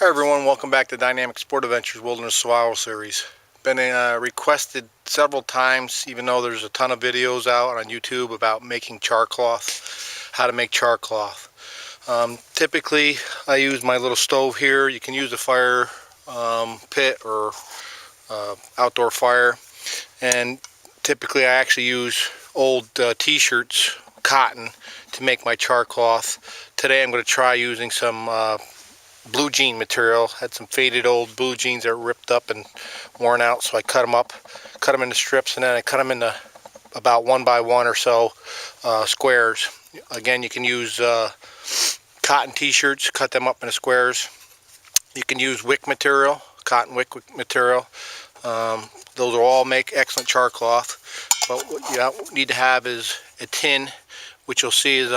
Hi everyone, welcome back to Dynamic Sport Adventures Wilderness Survival Series. Been requested several times, even though there's a ton of videos out on YouTube about making char cloth, how to make char cloth. Typically I use my little stove here. You can use a fire pit or outdoor fire, and typically I actually use old t-shirts, cotton, to make my char cloth. Today I'm going to try using some blue jean material. Had some faded old blue jeans that are ripped up and worn out, so I cut them into strips, and then I cut them into about 1 by 1 or so squares. Again, you can use cotton t-shirts, cut them up into squares. You can use wick material, cotton wick material. Those will all make excellent char cloth, but what you need to have is a tin, which you'll see is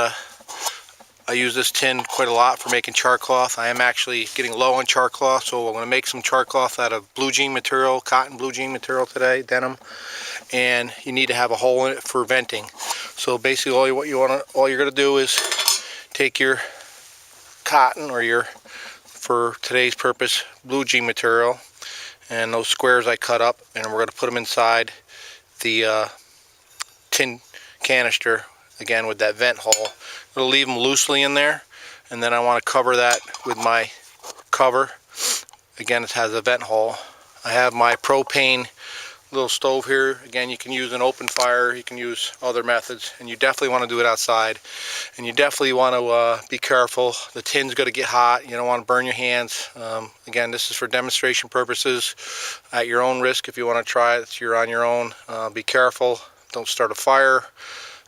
I use this tin quite a lot for making char cloth. I am actually getting low on char cloth, so I'm going to make some char cloth out of blue jean material, cotton blue jean material today, denim. And you need to have a hole in it for venting. So basically all you're going to do is take your cotton, or your, for today's purpose, blue jean material, and those squares I cut up, and we're going to put them inside the tin canister, again with that vent hole. It'll leave them loosely in there, and then I want to cover that with my cover. Again, it has a vent hole. I have my propane little stove here. Again, you can use an open fire, you can use other methods, and you definitely want to do it outside. And you definitely want to be careful. The tin's going to get hot. You don't want to burn your hands. Again, this is for demonstration purposes, at your own risk. If you want to try it, you're on your own. Be careful, don't start a fire.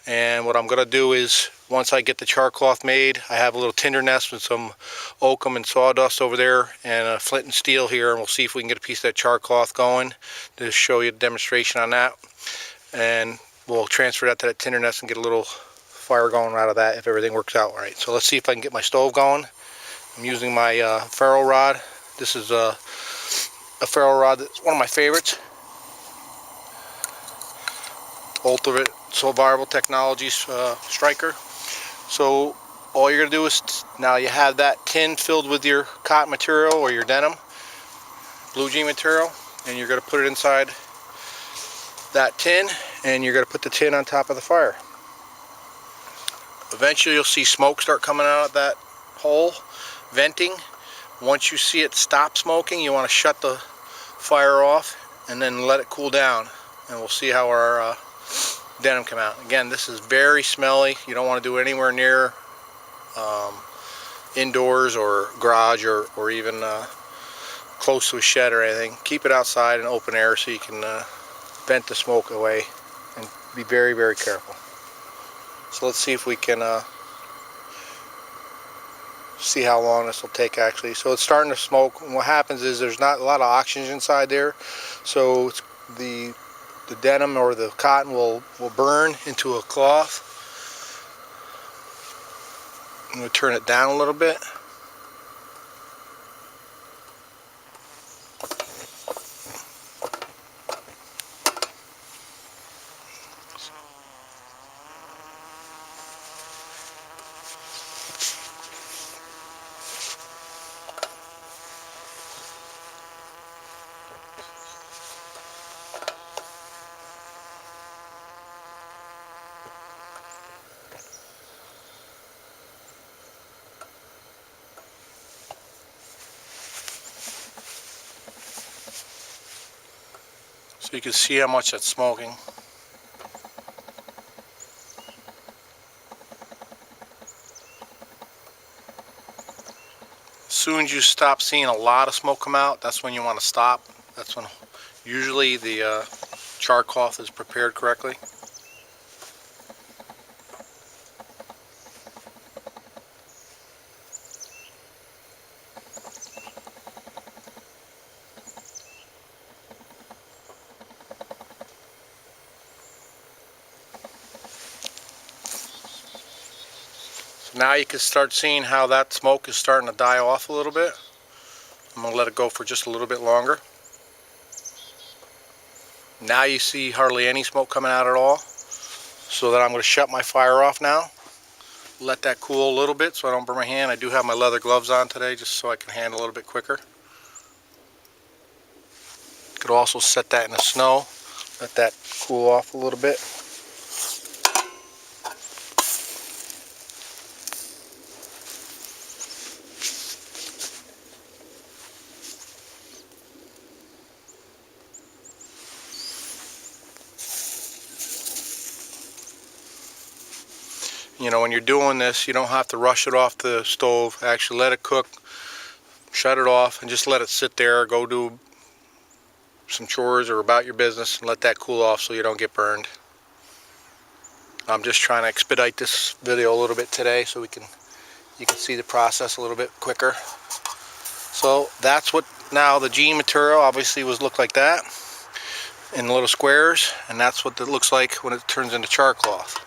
And what I'm going to do is, once I get the char cloth made, I have a little tinder nest with some oakum and sawdust over there, and a flint and steel here, and we'll see if we can get a piece of that char cloth going to show you a demonstration on that. And we'll transfer that to that tinder nest and get a little fire going out of that if everything works out right. So let's see if I can get my stove going. I'm using my ferro rod. This is a ferro rod that's one of my favorites. Ultimate Survival Technologies striker. So all you're going to do is, now you have that tin filled with your cotton material or your denim, blue jean material, and you're going to put it inside that tin, and you're going to put the tin on top of the fire. Eventually you'll see smoke start coming out of that hole, venting. Once you see it stop smoking, you want to shut the fire off and then let it cool down, and we'll see how our denim come out. Again, this is very smelly. You don't want to do it anywhere near indoors or garage, or even close to a shed or anything. Keep it outside in open air so you can vent the smoke away, and be very, very careful. So let's see if we can see how long this will take actually. So it's starting to smoke, and what happens is there's not a lot of oxygen inside there, so it's the denim or the cotton will burn into a cloth. I'm going to turn it down a little bit. So you can see how much it's smoking. As soon as you stop seeing a lot of smoke come out, that's when you want to stop. That's when usually the char cloth is prepared correctly. Now you can start seeing how that smoke is starting to die off a little bit. I'm going to let it go for just a little bit longer. Now you see hardly any smoke coming out at all. So then I'm going to shut my fire off now. let that cool a little bit so I don't burn my hand. I do have my leather gloves on today just so I can handle it a little bit quicker. Could also set that in the snow, let that cool off a little bit. You know, when you're doing this, you don't have to rush it off the stove. Actually let it cook, shut it off, and just let it sit there. Go do some chores or about your business and let that cool off so you don't get burned. I'm just trying to expedite this video a little bit today so you can see the process a little bit quicker. So that's what, now the jean material obviously look like that in little squares, and that's what it looks like when it turns into char cloth.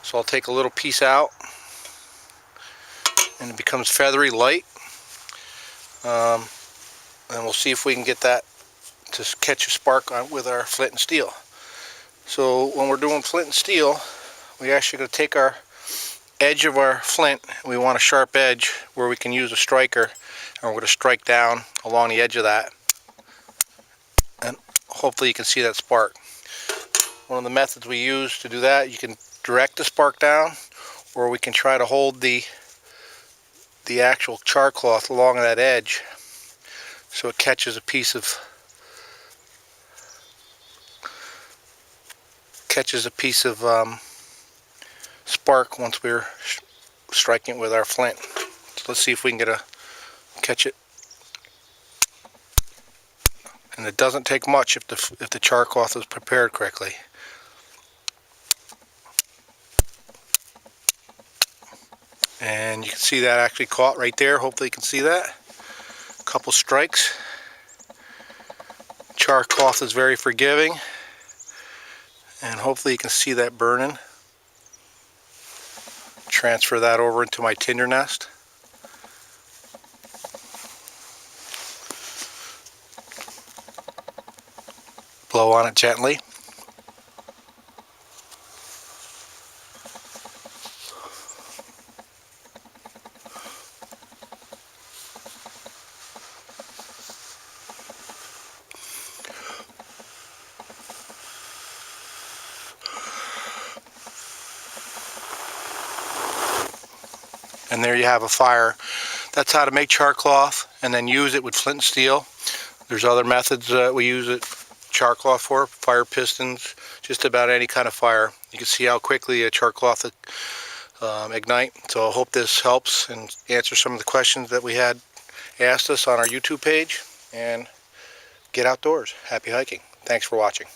So I'll take a little piece out and it becomes feathery light, and we'll see if we can get that to catch a spark on with our flint and steel. So when we're doing flint and steel, we actually going to take our edge of our flint. We want a sharp edge where we can use a striker, and we're going to strike down along the edge of that, and hopefully you can see that spark. One of the methods we use to do that, you can direct the spark down, or we can try to hold the actual char cloth along that edge so it catches a piece of spark once we're striking it with our flint. So let's see if we can catch it. And it doesn't take much if the char cloth is prepared correctly. And you can see that actually caught right there. Hopefully you can see that. A couple strikes. Char cloth is very forgiving, and hopefully you can see that burning. Transfer that over into my tinder nest. Blow on it gently. And there you have a fire. That's how to make char cloth and then use it with flint and steel. There's other methods that we use it char cloth for, fire pistons, just about any kind of fire. You can see how quickly a char cloth ignite. So I hope this helps and answers some of the questions that we had asked us on our YouTube page. And get outdoors. Happy hiking. Thanks for watching.